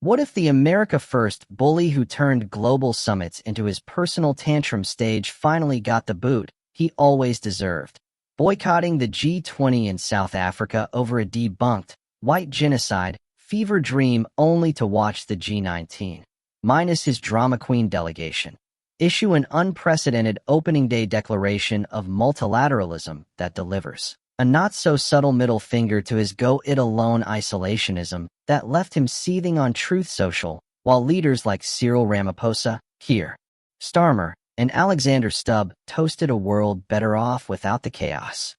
What if the America First bully who turned global summits into his personal tantrum stage finally got the boot he always deserved? Boycotting the G20 in South Africa over a debunked white genocide fever dream only to watch the G19, minus his drama queen delegation, issue an unprecedented opening day declaration of multilateralism that delivers a not-so-subtle middle finger to his go-it-alone isolationism that left him seething on Truth Social, while leaders like Cyril Ramaphosa, Keir Starmer, and Alexander Stubb toasted a world better off without the chaos.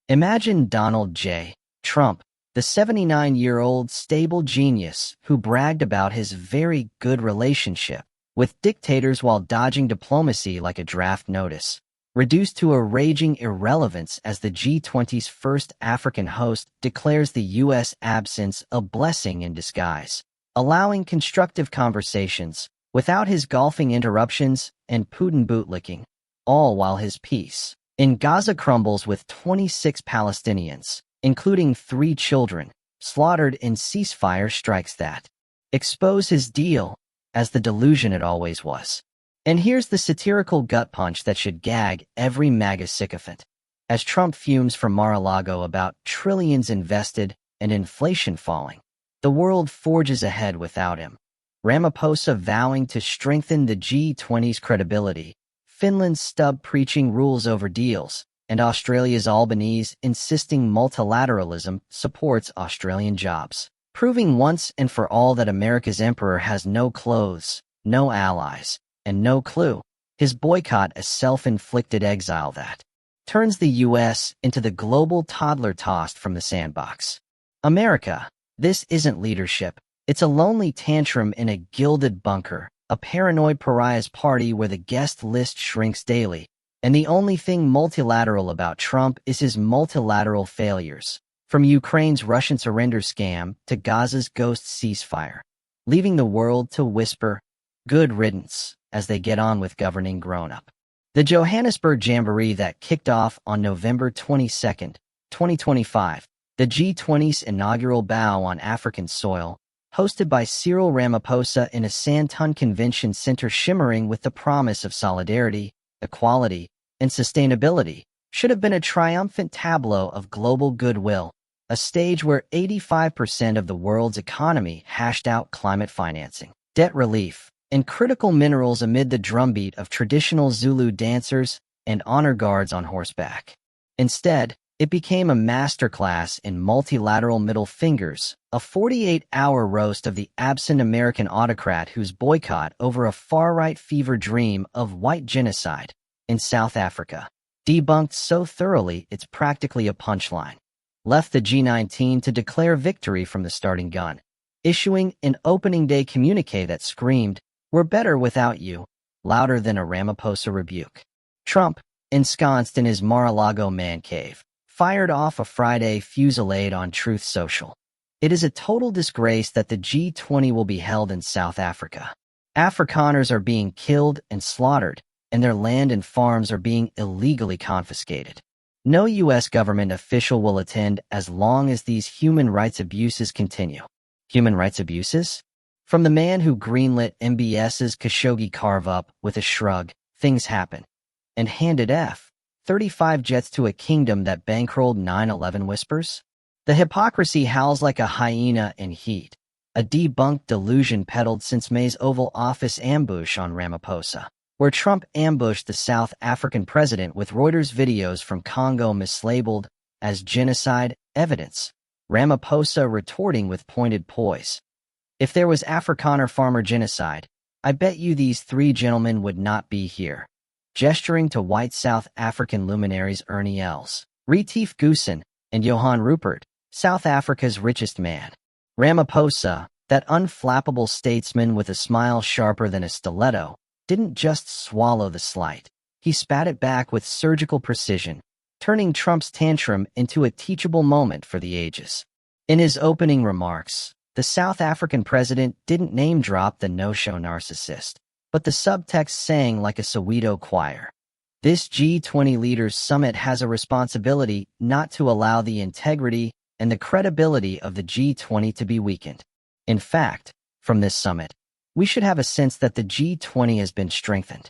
Imagine Donald J. Trump, the 79-year-old stable genius who bragged about his very good relationship with dictators while dodging diplomacy like a draft notice, reduced to a raging irrelevance as the G20's first African host declares the U.S. absence a blessing in disguise, allowing constructive conversations without his golfing interruptions and Putin bootlicking, all while his peace in Gaza crumbles with 26 Palestinians, including 3 children, slaughtered in ceasefire strikes that expose his deal as the delusion it always was. And here's the satirical gut punch that should gag every MAGA sycophant. As Trump fumes from Mar-a-Lago about trillions invested and inflation falling, the world forges ahead without him. Ramaphosa vowing to strengthen the G20's credibility, Finland's Stubb preaching rules over deals, and Australia's Albanese insisting multilateralism supports Australian jobs, proving once and for all that America's emperor has no clothes, no allies, and no clue. His boycott a self-inflicted exile that turns the U.S. into the global toddler tossed from the sandbox. America, this isn't leadership. It's a lonely tantrum in a gilded bunker, a paranoid pariah's party where the guest list shrinks daily, and the only thing multilateral about Trump is his multilateral failures, from Ukraine's Russian surrender scam to Gaza's ghost ceasefire, leaving the world to whisper, "Good riddance," as they get on with governing grown-up. The Johannesburg Jamboree that kicked off on November 22, 2025, the G20's inaugural bow on African soil, hosted by Cyril Ramaphosa in a Sandton Convention Center shimmering with the promise of solidarity, equality, and sustainability, should have been a triumphant tableau of global goodwill, a stage where 85% of the world's economy hashed out climate financing, debt relief, and critical minerals amid the drumbeat of traditional Zulu dancers and honor guards on horseback. Instead, it became a masterclass in multilateral middle fingers, a 48-hour roast of the absent American autocrat whose boycott over a far-right fever dream of white genocide in South Africa, debunked so thoroughly it's practically a punchline, left the G19 to declare victory from the starting gun, issuing an opening day communique that screamed, "We're better without you," louder than a Ramaphosa rebuke. Trump, ensconced in his Mar-a-Lago man cave, fired off a Friday fusillade on Truth Social. It is a total disgrace that the G20 will be held in South Africa. Afrikaners are being killed and slaughtered, and their land and farms are being illegally confiscated. No U.S. government official will attend as long as these human rights abuses continue. Human rights abuses? From the man who greenlit MBS's Khashoggi carve-up with a shrug, things happen, and handed 35 jets to a kingdom that bankrolled 9/11 whispers? The hypocrisy howls like a hyena in heat, a debunked delusion peddled since May's Oval Office ambush on Ramaphosa, where Trump ambushed the South African president with Reuters videos from Congo mislabeled as genocide evidence, Ramaphosa retorting with pointed poise. If there was Afrikaner farmer genocide, I bet you these 3 gentlemen would not be here. Gesturing to white South African luminaries Ernie Els, Retief Goosen, and Johan Rupert, South Africa's richest man. Ramaphosa, that unflappable statesman with a smile sharper than a stiletto, didn't just swallow the slight. He spat it back with surgical precision, turning Trump's tantrum into a teachable moment for the ages. In his opening remarks, the South African president didn't name-drop the no-show narcissist, but the subtext sang like a Soweto choir. This G20 Leaders Summit has a responsibility not to allow the integrity and the credibility of the G20 to be weakened. In fact, from this summit, we should have a sense that the G20 has been strengthened.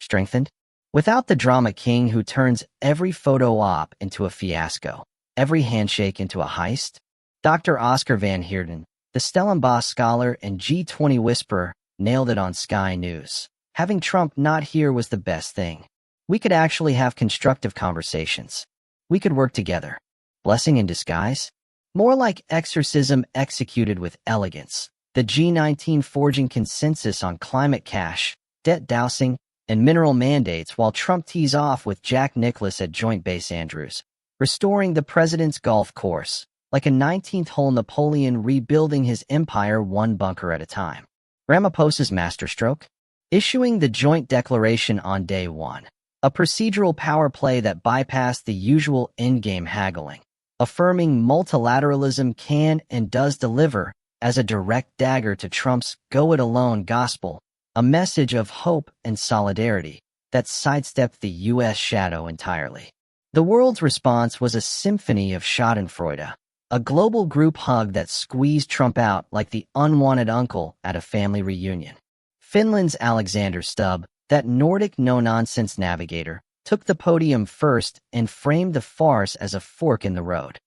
Strengthened? Without the drama king who turns every photo op into a fiasco, every handshake into a heist, Dr. Oscar Van Heerden, the Stellenbosch scholar and G20 whisperer, nailed it on Sky News. Having Trump not here was the best thing. We could actually have constructive conversations. We could work together. Blessing in disguise? More like exorcism executed with elegance. The G19 forging consensus on climate cash, debt dousing, and mineral mandates while Trump tees off with Jack Nicklaus at Joint Base Andrews, restoring the president's golf course, like a 19th hole Napoleon rebuilding his empire one bunker at a time. Ramaphosa's masterstroke? Issuing the joint declaration on day one, a procedural power play that bypassed the usual endgame haggling, affirming multilateralism can and does deliver as a direct dagger to Trump's go-it-alone gospel, a message of hope and solidarity that sidestepped the U.S. shadow entirely. The world's response was a symphony of schadenfreude, a global group hug that squeezed Trump out like the unwanted uncle at a family reunion. Finland's Alexander Stubb, that Nordic no-nonsense navigator, took the podium first and framed the farce as a fork in the road.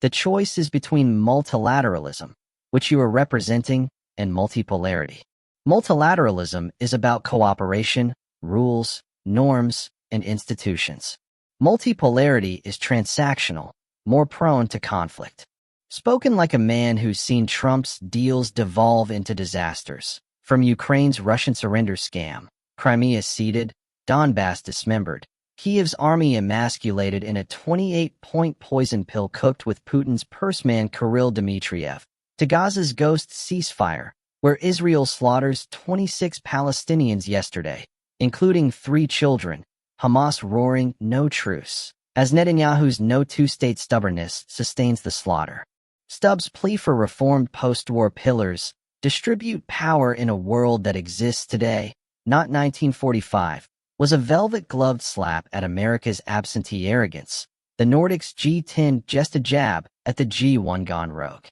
The choice is between multilateralism, which you are representing, and multipolarity. Multilateralism is about cooperation, rules, norms, and institutions. Multipolarity is transactional, more prone to conflict. Spoken like a man who's seen Trump's deals devolve into disasters, from Ukraine's Russian surrender scam, Crimea ceded, Donbass dismembered, Kiev's army emasculated in a 28-point poison pill cooked with Putin's purseman Kirill Dmitriev, to Gaza's ghost ceasefire, where Israel slaughters 26 Palestinians yesterday, including 3 children, Hamas roaring no truce, as Netanyahu's no two-state stubbornness sustains the slaughter. Stubbs' plea for reformed post-war pillars, distribute power in a world that exists today, not 1945, was a velvet-gloved slap at America's absentee arrogance, the Nordics' G10 just a jab at the G1 gone rogue.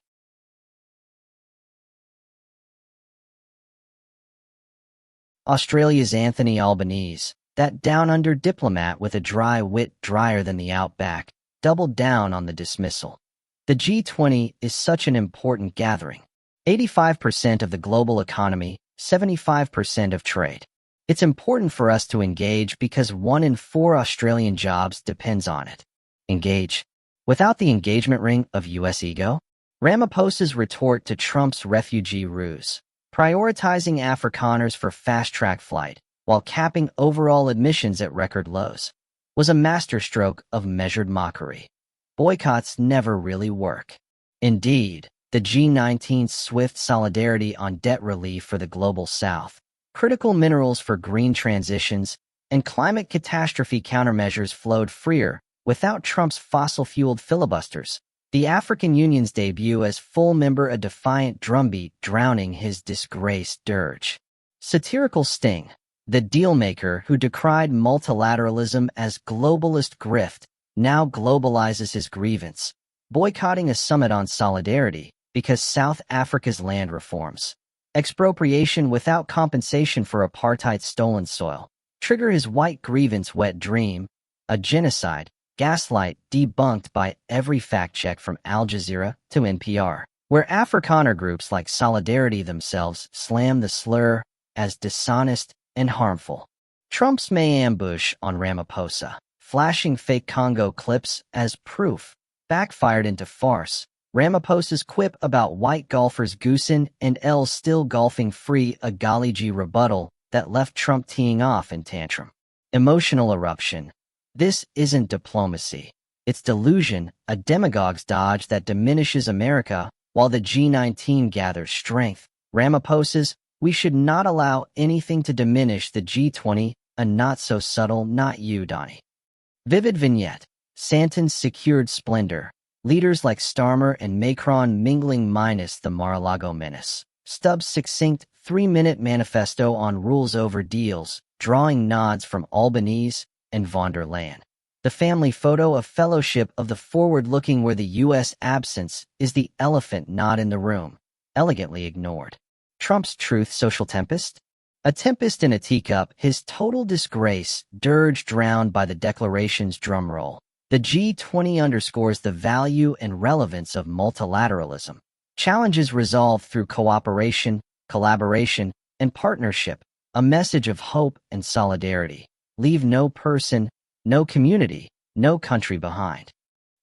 Australia's Anthony Albanese, that down-under diplomat with a dry wit drier than the outback, doubled down on the dismissal. The G20 is such an important gathering. 85% of the global economy, 75% of trade. It's important for us to engage because 1 in 4 Australian jobs depends on it. Engage. Without the engagement ring of U.S. ego? Ramaphosa's retort to Trump's refugee ruse, prioritizing Afrikaners for fast-track flight while capping overall admissions at record lows, was a masterstroke of measured mockery. Boycotts never really work. Indeed, the G19's swift solidarity on debt relief for the global south, critical minerals for green transitions, and climate catastrophe countermeasures flowed freer without Trump's fossil-fueled filibusters. The African Union's debut as full member a defiant drumbeat drowning his disgraced dirge. Satirical sting, the dealmaker who decried multilateralism as globalist grift, now globalizes his grievance, boycotting a summit on solidarity because South Africa's land reforms, expropriation without compensation for apartheid's stolen soil, trigger his white grievance wet dream, a genocide, gaslight debunked by every fact-check from Al Jazeera to NPR, where Afrikaner groups like Solidarity themselves slam the slur as dishonest and harmful. Trump's May ambush on Ramaphosa, flashing fake Congo clips as proof, backfired into farce. Ramaphosa's quip about white golfers Goosen and Els still golfing free, a golly gee rebuttal that left Trump teeing off in tantrum. Emotional eruption. This isn't diplomacy. It's delusion, a demagogue's dodge that diminishes America while the G19 gathers strength. Ramaphosa's, we should not allow anything to diminish the G20, a not-so-subtle not you, Donnie. Vivid vignette. Santon's secured splendor. Leaders like Starmer and Macron mingling minus the Mar-a-Lago menace. Stubbs' succinct 3-minute manifesto on rules over deals, drawing nods from Albanese and von der Leyen. The family photo of fellowship of the forward-looking where the U.S. absence is the elephant not in the room, elegantly ignored. Trump's truth social tempest? A tempest in a teacup, his total disgrace, dirge drowned by the declaration's drumroll. The G20 underscores the value and relevance of multilateralism. Challenges resolved through cooperation, collaboration, and partnership, a message of hope and solidarity. Leave no person, no community, no country behind.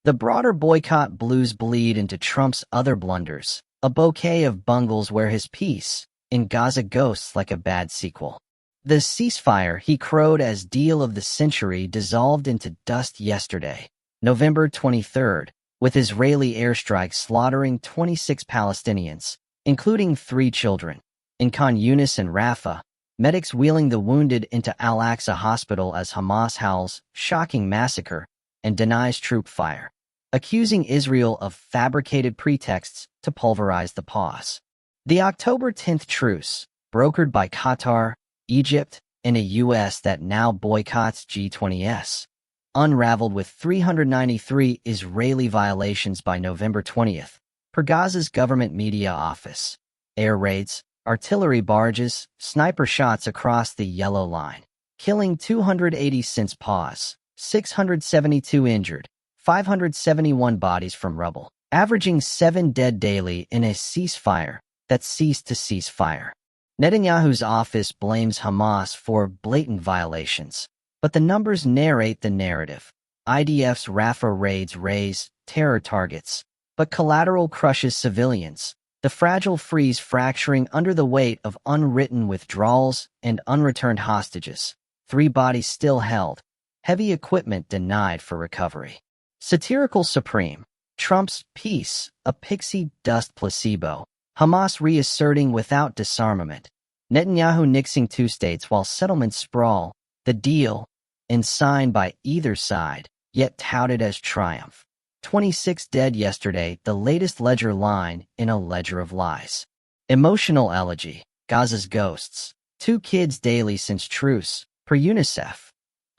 The broader boycott blues bleed into Trump's other blunders, a bouquet of bungles where his peace in Gaza ghosts like a bad sequel. The ceasefire he crowed as deal of the century dissolved into dust yesterday, November 23rd, with Israeli airstrikes slaughtering 26 Palestinians, including 3 children. In Khan Yunis and Rafah, medics wheeling the wounded into Al-Aqsa Hospital as Hamas howls shocking massacre and denies troop fire, accusing Israel of fabricated pretexts to pulverize the pause. The October 10th truce, brokered by Qatar, Egypt, and a U.S. that now boycotts G20s, unraveled with 393 Israeli violations by November 20th, per Gaza's government media office. Air raids, artillery barges, sniper shots across the yellow line, killing 280 since pause, 672 injured, 571 bodies from rubble, averaging 7 dead daily in a ceasefire that ceased to cease fire. Netanyahu's office blames Hamas for blatant violations, but the numbers narrate the narrative. IDF's Rafah raids raise terror targets, but collateral crushes civilians, the fragile freeze fracturing under the weight of unwritten withdrawals and unreturned hostages. 3 bodies still held, heavy equipment denied for recovery. Satirical supreme, Trump's peace, a pixie dust placebo. Hamas reasserting without disarmament. Netanyahu nixing 2 states while settlements sprawl. The deal, and signed by either side, yet touted as triumph. 26 dead yesterday, the latest ledger line in a ledger of lies. Emotional elegy, Gaza's ghosts. 2 kids daily since truce, per UNICEF.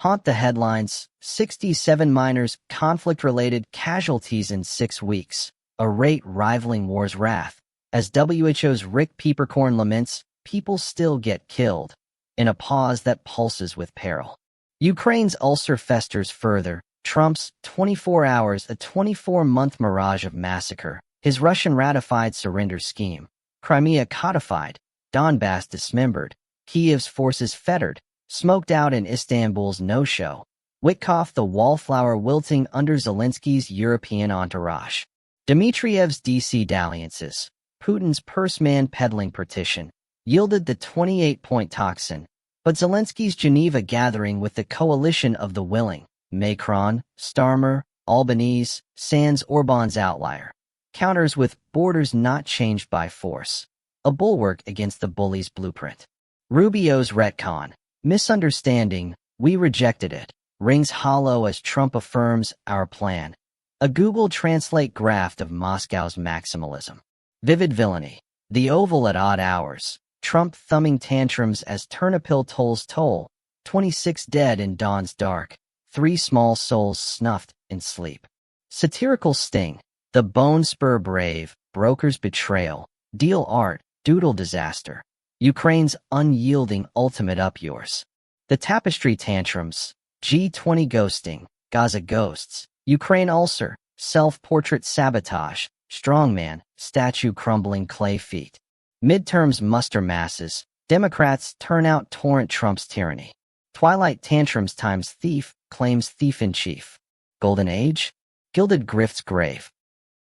Haunt the headlines, 67 minors, conflict-related casualties in 6 weeks, a rate rivaling war's wrath. As WHO's Rick Peppercorn laments, people still get killed, in a pause that pulses with peril. Ukraine's ulcer festers further, Trump's 24 hours, a 24-month mirage of massacre, his Russian ratified surrender scheme, Crimea codified, Donbass dismembered, Kiev's forces fettered, smoked out in Istanbul's no-show, Witkoff the wallflower wilting under Zelensky's European entourage, Dmitriev's DC dalliances, Putin's purse-man peddling petition, yielded the 28-point toxin, but Zelensky's Geneva gathering with the coalition of the willing, Macron, Starmer, Albanese, sans Orban's outlier, counters with borders not changed by force, a bulwark against the bully's blueprint. Rubio's retcon, misunderstanding, we rejected it, rings hollow as Trump affirms our plan, a Google Translate graft of Moscow's maximalism. Vivid villainy, the Oval at odd hours, Trump thumbing tantrums as Turnipil tolls toll, 26 dead in dawn's dark, 3 small souls snuffed in sleep. Satirical sting, the bone spur brave, broker's betrayal, deal art, doodle disaster, Ukraine's unyielding ultimate up yours. The tapestry tantrums, G20 ghosting, Gaza ghosts, Ukraine ulcer, self-portrait sabotage, strongman, statue crumbling clay feet. Midterms muster masses, Democrats turn out torrent Trump's tyranny. Twilight tantrums times thief claims thief-in-chief. Golden age? Gilded grift's grave.